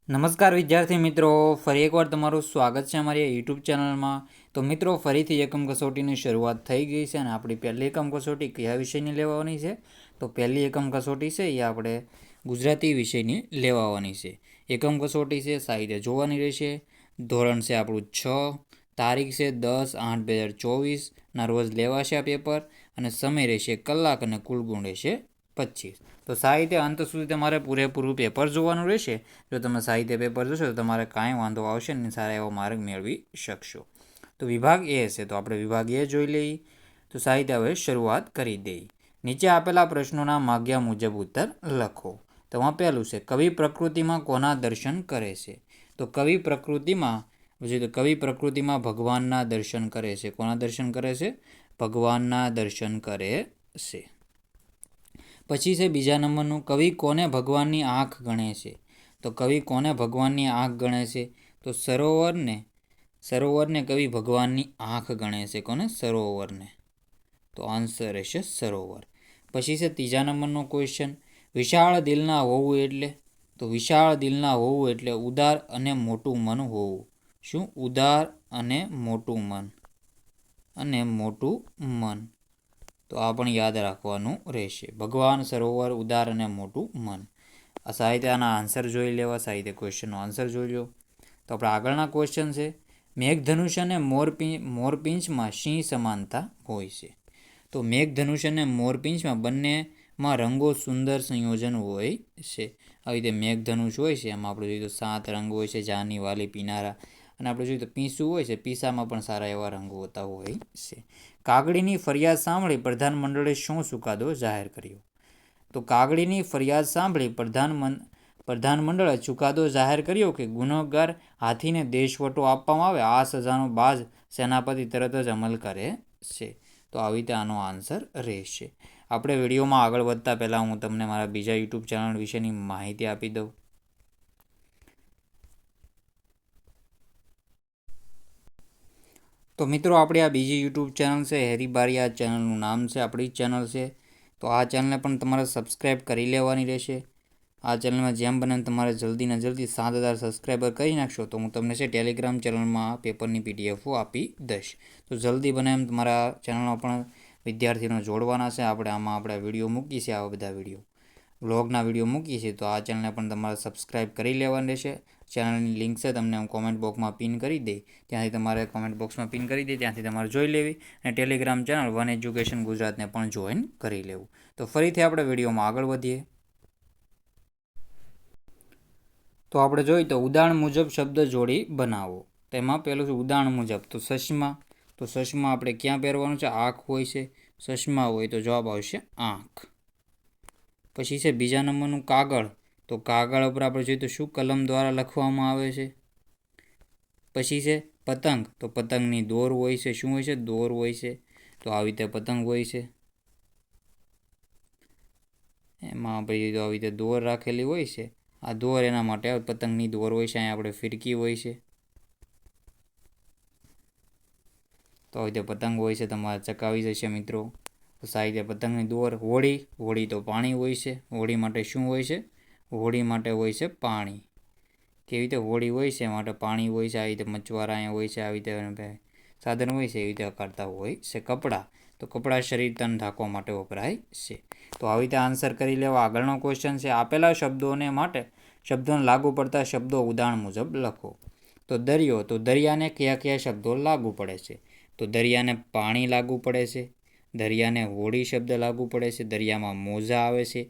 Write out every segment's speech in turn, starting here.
નમસ્કાર વિદ્યાર્થી મિત્રો, ફરી એકવાર તમારું સ્વાગત છે અમારી યુટ્યુબ ચેનલમાં. તો મિત્રો, ફરીથી એકમ કસોટીની શરૂઆત થઈ ગઈ છે અને આપણી પહેલી એકમ કસોટી કયા વિષયની લેવાની છે? તો પહેલી એકમ કસોટી છે એ આપણે ગુજરાતી વિષયની લેવાની છે. એકમ કસોટી છે સાહિત્ય જોવાની રહેશે. ધોરણ છે આપણું 6, તારીખ છે 10/8/2024ના રોજ લેવાશે આ પેપર અને સમય રહેશે કલાક અને કુલ ગુણ રહેશે 25. તો સાહિત્ય અંત સુધી તમારે પૂરેપૂરું પેપર જોવાનું રહેશે. જો તમે સાહિત્ય પેપર જોશો તો તમારે કાંઈ વાંધો આવશે ને, સારા એવો માર્ક મેળવી શકશો. તો વિભાગ એ હશે, તો આપણે વિભાગ એ જોઈ લઈએ. તો સાહિત્ય હવે શરૂઆત કરી દઈએ. નીચે આપેલા પ્રશ્નોના માગ્યા મુજબ ઉત્તર લખો. તો આમાં પહેલું છે, કવિ પ્રકૃતિમાં કોના દર્શન કરે છે? તો કવિ પ્રકૃતિમાં ભગવાનના દર્શન કરે છે. કોના દર્શન કરે છે? ભગવાનના દર્શન કરે છે. પછી છે બીજા નંબરનું, કવિ કોને ભગવાનની આંખ ગણે છે? તો કવિ કોને ભગવાનની આંખ ગણે છે? તો સરોવરને કવિ ભગવાનની આંખ ગણે છે. કોને? સરોવરને. તો આન્સર રહેશે સરોવર. પછી છે ત્રીજા નંબરનો ક્વેશ્ચન, વિશાળ દિલના હોવું એટલે? તો વિશાળ દિલના હોવું એટલે ઉદાર અને મોટું મન હોવું. શું? ઉદાર અને મોટું મન. તો આ પણ યાદ રાખવાનું રહેશે. ભગવાન, સરોવર, ઉદાર અને મોટું મન. આ સાહિત્યના આન્સર જોઈ લેવા. સાહિત્ય ક્વેશ્ચનનો આન્સર જોઈ લો. તો આપણે આગળના ક્વેશ્ચન છે, મેઘધનુષ્ય અને મોરપીંછમાં શી સમાનતા હોય છે? તો મેઘધનુષ્ય અને મોરપીંછમાં બંનેમાં રંગો સુંદર સંયોજન હોય છે. આવી રીતે મેઘધનુષ હોય છે, એમાં આપણે જોઈએ તો 7 રંગ હોય છે, જાની, વાલી, પીનારા. અને આપણે જોઈએ તો પીંછું હોય છે, પીસામાં પણ સારા એવા રંગો હોતા હોય છે. કાગડીની ફરિયાદ સાંભળી પ્રધાનમંડળે શું ચુકાદો જાહેર કર્યો? તો કાગડીની ફરિયાદ સાંભળી પ્રધાનમંડળે ચુકાદો જાહેર કર્યો કે ગુનેગાર હાથીને દેશવટો આપવામાં આવે. આ સજાનો બાજ સેનાપતિ તરત જ અમલ કરે છે. તો આવી રીતે આનો આન્સર રહેશે. આપણે વિડીયોમાં આગળ વધતા પહેલાં હું તમને મારા બીજા યુટ્યુબ ચેનલ વિશેની માહિતી આપી દઉં. તો મિત્રો, આપણે આ બીજી યુટ્યુબ ચેનલ છે હેરી બારિયા ચેનલનું નામ છે, આપણી ચેનલ છે. તો આ ચેનલને પણ તમારે સબસ્ક્રાઈબ કરી લેવાની રહેશે. આ ચેનલમાં જેમ બને તમારે જલ્દીને જલ્દી 7,000 સબસ્ક્રાઈબર કરી નાખશો તો હું તમને છે ટેલિગ્રામ ચેનલમાં પેપરની પીડીએફો આપી દઈશ. તો જલ્દી બને એમ તમારા ચેનલમાં પણ વિદ્યાર્થીઓને જોડવાના છે. આપણે વિડીયો મૂકીએ છીએ, આવા બધા વ્લોગના વિડીયો મૂકીએ છીએ. તો આ ચેનલને પણ તમારે સબસ્ક્રાઈબ કરી લેવાની રહેશે. ચેનલની લિંક છે તમને હું કોમેન્ટ બોક્સમાં પિન કરી દઈ, ત્યાંથી તમારે જોઈ લેવી. અને ટેલિગ્રામ ચેનલ વન એજ્યુકેશન ગુજરાતને પણ જોઈન કરી લેવું. તો ફરીથી આપણે વિડીયોમાં આગળ વધીએ. તો આપણે જોઈએ તો ઉદાહરણ મુજબ શબ્દ જોડી બનાવો. તેમાં પહેલું છે ઉદાહરણ મુજબ. તો ચશ્મા. તો ચશ્મા આપણે ક્યાં પહેરવાનું છે? આંખ હોય છે. ચશ્મા હોય તો જવાબ આવશે આંખ. પછી છે બીજા નંબરનું કાગળ. તો કાગળ ઉપર આપણે જોઈએ તો શું કલમ દ્વારા લખવામાં આવે છે? પછી છે પતંગ. તો પતંગની દોર હોય છે. શું હોય છે? દોર હોય છે. તો આવી રીતે પતંગ હોય છે. એમાં આપણે જોઈએ તો આવી રીતે દોર રાખેલી હોય છે. આ દોર એના માટે પતંગની દોર હોય છે. અહીંયા આપણે ફિરકી હોય છે. તો આવી રીતે પતંગ હોય છે, તમારે ચકાવી જશે મિત્રો. સાહિત્ય પતંગની દોર. હોળી તો પાણી હોય છે. હોળી માટે શું હોય છે? હોળી માટે હોય છે પાણી. કેવી રીતે હોળી હોય છે માટે પાણી હોય છે. આવી રીતે મચવારા અહીંયા હોય છે, આવી રીતે સાધન હોય છે, એવી રીતે કરતા હોય છે. કપડાં. તો કપડાં શરીર તન ઢાંકવા માટે વપરાય છે. તો આવી રીતે આન્સર કરી લેવા. આગળનો ક્વેશ્ચન છે, આપેલા શબ્દોને લાગુ પડતા શબ્દો ઉદાહરણ મુજબ લખો. તો દરિયો. તો દરિયાને કયા કયા શબ્દો લાગુ પડે છે? તો દરિયાને પાણી લાગુ પડે છે. દરિયાને હોળી શબ્દ લાગુ પડે છે. દરિયામાં મોજા આવે છે.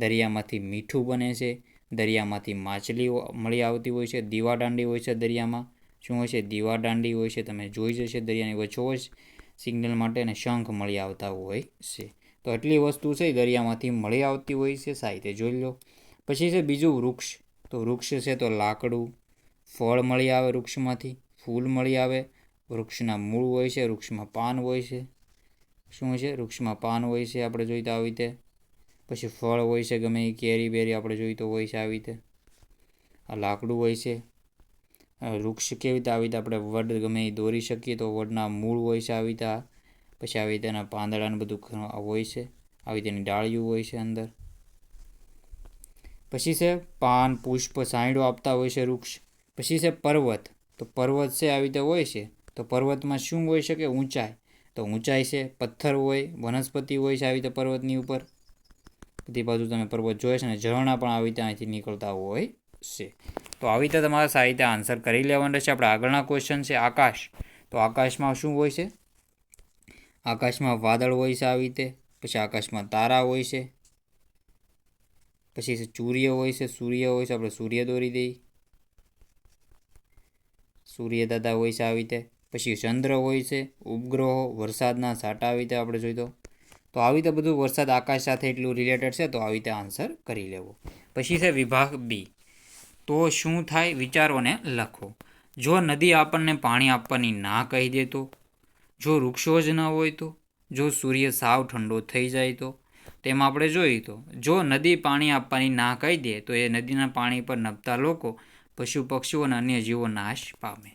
દરિયામાંથી મીઠું બને છે. દરિયામાંથી માછલી મળી આવતી હોય છે. દીવાદાંડી હોય છે દરિયામાં. શું હોય છે? દીવાદાંડી હોય છે. તમે જોઈ જશે દરિયાની વચ્ચોવચ સિગ્નલ માટે અને શંખ મળી આવતા હોય છે. તો એટલી વસ્તુ છે દરિયામાંથી મળી આવતી હોય છે. સાહિત્ય જોઈ લો. પછી છે બીજું વૃક્ષ. તો વૃક્ષ છે તો લાકડું, ફળ મળી આવે વૃક્ષમાંથી, ફૂલ મળી આવે, વૃક્ષના મૂળ હોય છે, વૃક્ષમાં પાન હોય છે. શું હોય છે? વૃક્ષમાં પાન હોય છે, આપણે જોઈએ તો આવી રીતે. પછી ફળ હોય છે, ગમે એ કેરી બેરી આપણે જોઈએ તો હોય છે આવી રીતે. આ લાકડું હોય છે. વૃક્ષ કેવી રીતે? આવી રીતે આપણે વડ ગમે એ દોરી શકીએ તો વડના મૂળ હોય છે આવી રીતે. પછી આવી રીતે એના પાંદડાને બધું હોય છે. આવી તેની ડાળીઓ હોય છે અંદર. પછી છે પાન, પુષ્પ, છાંયડો આપતા હોય છે વૃક્ષ. પછી છે પર્વત. તો પર્વત છે આવી રીતે હોય છે. તો પર્વતમાં શું હોય છે કે ઊંચાઈ. તો ઊંચાઈ છે, પથ્થર હોય, વનસ્પતિ હોય છે આવી રીતે પર્વતની ઉપર. બધી બાજુ તમે પર્વત જોયે છે ને ઝરણા પણ આવી રીતે અહીંથી નીકળતા હોય છે. તો આવી રીતે તમારે સાહિત્ય આન્સર કરી લેવાનું રહેશે. આપણે આગળના ક્વેશ્ચન છે આકાશ. તો આકાશમાં શું હોય છે? આકાશમાં વાદળ હોય છે આવી રીતે. પછી આકાશમાં તારા હોય છે. પછી સૂર્ય હોય છે. સૂર્ય હોય છે, આપણે સૂર્ય દોરી દઈએ. સૂર્ય દાદા હોય છે આવી રીતે. પછી ચંદ્ર હોય છે, ઉપગ્રહો, વરસાદના છાંટા આવી રીતે આપણે જોઈ તો આવી રીતે બધું વરસાદ આકાશ સાથે એટલું રિલેટેડ છે. તો આવી રીતે આન્સર કરી લેવો. પછી છે વિભાગ બી. તો શું થાય? વિચારોને લખો. જો નદી આપણને પાણી આપવાની ના કહી દે તો? જો વૃક્ષો જ ન હોય તો? જો સૂર્ય સાવ ઠંડો થઈ જાય તો? તેમાં આપણે જોઈએ તો જો નદી પાણી આપવાની ના કહી દે તો એ નદીના પાણી પર નભતા લોકો, પશુ પક્ષીઓ અને અન્ય જીવો નાશ પામે.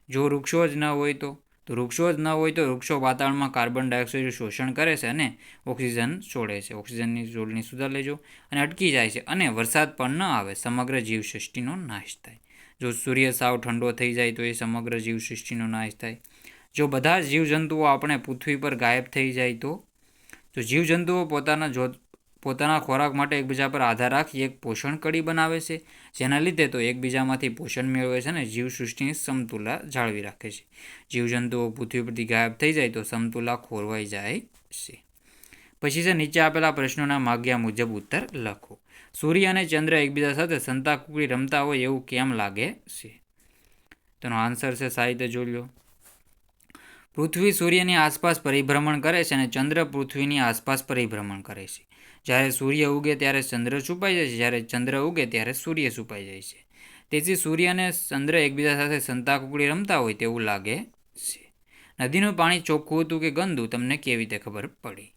જો વૃક્ષો જ ન હોય તો? વૃક્ષો જ ન હોય તો વૃક્ષો વાતાવરણમાં કાર્બન ડાયોક્સાઇડ શોષણ કરે છે અને ઓક્સિજન છોડે છે. ઓક્સિજનની જોડણી સુધાર લેજો અને અટકી જાય છે અને વરસાદ પણ ન આવે. સમગ્ર જીવસૃષ્ટિનો નાશ થાય. જો સૂર્ય સાવ ઠંડો થઈ જાય તો એ સમગ્ર જીવસૃષ્ટિનો નાશ થાય. જો બધા જ જીવજંતુઓ આપણે પૃથ્વી પર ગાયબ થઈ જાય તો? જો જીવજંતુઓ પોતાના ખોરાક માટે એકબીજા પર આધાર રાખી એક પોષણ કડી બનાવે છે, જેના લીધે તો એકબીજામાંથી પોષણ મેળવે છે અને જીવસૃષ્ટિની સમતુલા જાળવી રાખે છે. જીવજંતુઓ પૃથ્વી પરથી ગાયબ થઈ જાય તો સમતુલા ખોરવાઈ જાય છે. પછી છે નીચે આપેલા પ્રશ્નોના માગ્યા મુજબ ઉત્તર લખો. સૂર્ય અને ચંદ્ર એકબીજા સાથે સંતાકુકડી રમતા હોય એવું કેમ લાગે છે? તેનો આન્સર છે સાહિત્ય જોઈ લો. પૃથ્વી સૂર્યની આસપાસ પરિભ્રમણ કરે છે અને ચંદ્ર પૃથ્વીની આસપાસ પરિભ્રમણ કરે છે. જ્યારે સૂર્ય ઉગે ત્યારે ચંદ્ર છુપાઈ જાય છે, જ્યારે ચંદ્ર ઉગે ત્યારે સૂર્ય છુપાઈ જાય છે. તેથી સૂર્ય અને ચંદ્ર એકબીજા સાથે સંતાકુકડી રમતા હોય તેવું લાગે છે. નદીનું પાણી ચોખ્ખું હતું કે ગંદુ તમને કેવી રીતે ખબર પડી?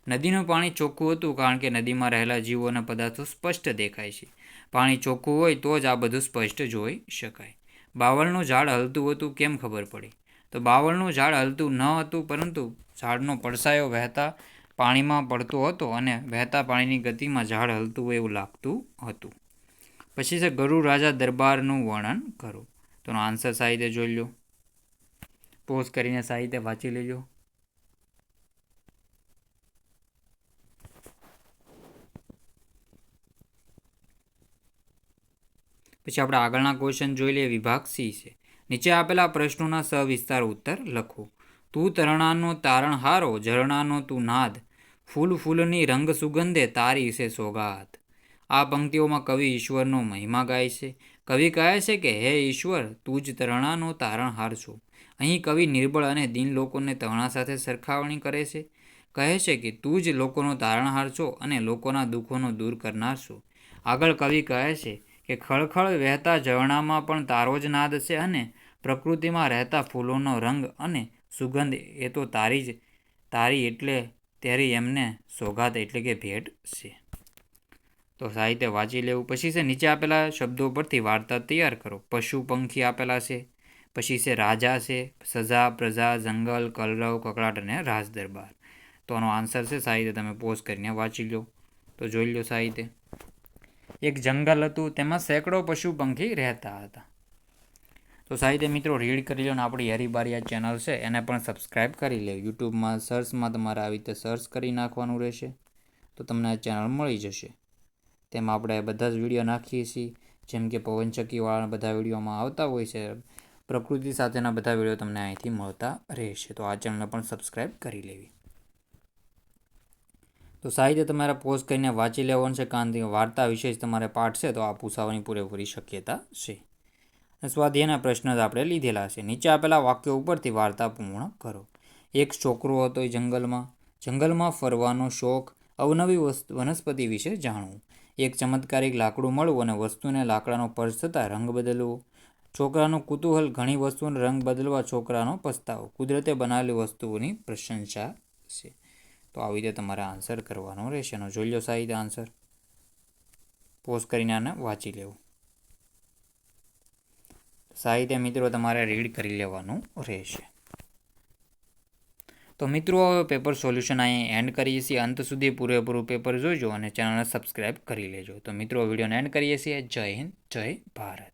નદીનું પાણી ચોખ્ખું હતું કારણ કે નદીમાં રહેલા જીવો અને પદાર્થો સ્પષ્ટ દેખાય છે. પાણી ચોખ્ખું હોય તો જ આ બધું સ્પષ્ટ જોઈ શકાય. બાવળનું ઝાડ હલતું હતું કેમ ખબર પડી? તો બાવળનું ઝાડ હલતું ન હતું, પરંતુ ઝાડનો પડછાયો વહેતા પાણીમાં પડતો હતો અને વહેતા પાણીની ગતિમાં ઝાડ હલતું હોય એવું લાગતું હતું. પછી છે ગરુડ રાજા દરબારનું વર્ણન કરો. તો આન્સર સાહિત્ય જોઈ લો. પોઝ કરીને સાહિત્ય વાંચી લેજો. પછી આપણે આગળના ક્વેશ્ચન જોઈ લઈએ. વિભાગ સી છે. નીચે આપેલા પ્રશ્નોના સવિસ્તાર ઉત્તર લખો. તું તરણાનો તારણહારો, ઝરણાનો તું નાદ, ફૂલ ફૂલની રંગ સુગંધે તારી છે સોગાત. આ પંક્તિઓમાં કવિ ઈશ્વરનો મહિમા ગાય છે. કવિ કહે છે કે હે ઈશ્વર, તું જ તરણાનો તારણહાર છો. અહીં કવિ નિર્બળ અને દીન લોકોને તરણા સાથે સરખામણી કરે છે. કહે છે કે તું જ લોકોનો તારણહાર છો અને લોકોના દુઃખોનો દૂર કરનાર છો. આગળ કવિ કહે છે કે ખળખળ વહેતા ઝરણામાં પણ તારો જ નાદ છે અને પ્રકૃતિમાં રહેતા ફૂલોનો રંગ અને સુગંધ એ તો તારી એટલે તેરી એમને સોગાત એટલે કે ભેટ છે. તો સાહિત્ય વાંચી લેવું. પછી છે નીચે આપેલા શબ્દો પરથી વાર્તા તૈયાર કરો. પશુ પંખી આપેલા છે. પછી છે રાજા છે, સજા, પ્રજા, જંગલ, કલરવ, કકળાટ અને રાજ દરબાર. તો આનો આન્સર છે સાહિત્ય તમે પોઝ કરીને વાંચી લો. તો જોઈ લો સાહિત્ય. એક જંગલ હતું, તેમાં સેંકડો પશુ પંખી રહેતા હતા. તો સાહિત્ય મિત્રો રીડ કરી લો અને આપણી હરીબારી ચેનલ છે એને પણ સબસ્ક્રાઈબ કરી લે. યુટ્યુબમાં સર્ચમાં તમારે આવી રીતે સર્ચ કરી નાખવાનું રહેશે તો તમને આ ચેનલ મળી જશે. તેમાં આપણે બધા જ વિડીયો નાખીએ છીએ, જેમ કે પવનચક્કીવાળા બધા વિડીયોમાં આવતા હોય છે. પ્રકૃતિ સાથેના બધા વિડીયો તમને અહીંથી મળતા રહેશે. તો આ ચેનલને પણ સબસ્ક્રાઈબ કરી લેવી. તો સાહિત્ય તમારે પોઝ કરીને વાંચી લેવાનું છે, કારણ કે વાર્તા વિશે જ તમારે પાઠ છે તો આ પૂછાવાની પૂરેપૂરી શક્યતા છે. સ્વાધ્યાયના પ્રશ્ન જ આપણે લીધેલા છે. નીચે આપેલા વાક્યો ઉપરથી વાર્તા પૂર્ણ કરો. એક છોકરો હતો એ જંગલમાં ફરવાનો શોખ, અવનવી વનસ્પતિ વિશે જાણવું, એક ચમત્કારિક લાકડું મળવું અને વસ્તુને લાકડાનો સ્પર્શ થતાં રંગ બદલવો, છોકરાનું કુતૂહલ, ઘણી વસ્તુઓનો રંગ બદલવા છોકરાનો પસ્તાવો, કુદરતે બનાવેલી વસ્તુઓની પ્રશંસા છે. તો આવી રીતે તમારે આન્સર કરવાનો રહેશે. એનો જોઈ લો સાહિત્ય આન્સર. પોઝ કરીને આને વાંચી લેવું. સાહિત્ય મિત્રો તમારે રીડ કરી લેવાનું રહેશે. તો મિત્રો હવે પેપર સોલ્યુશન અહીં એન્ડ કરીએ છીએ. અંત સુધી પૂરેપૂરું પેપર જોજો અને ચેનલને સબસ્ક્રાઈબ કરી લેજો. તો મિત્રો વિડીયોને એન્ડ કરીએ છીએ. જય હિન્દ, જય ભારત.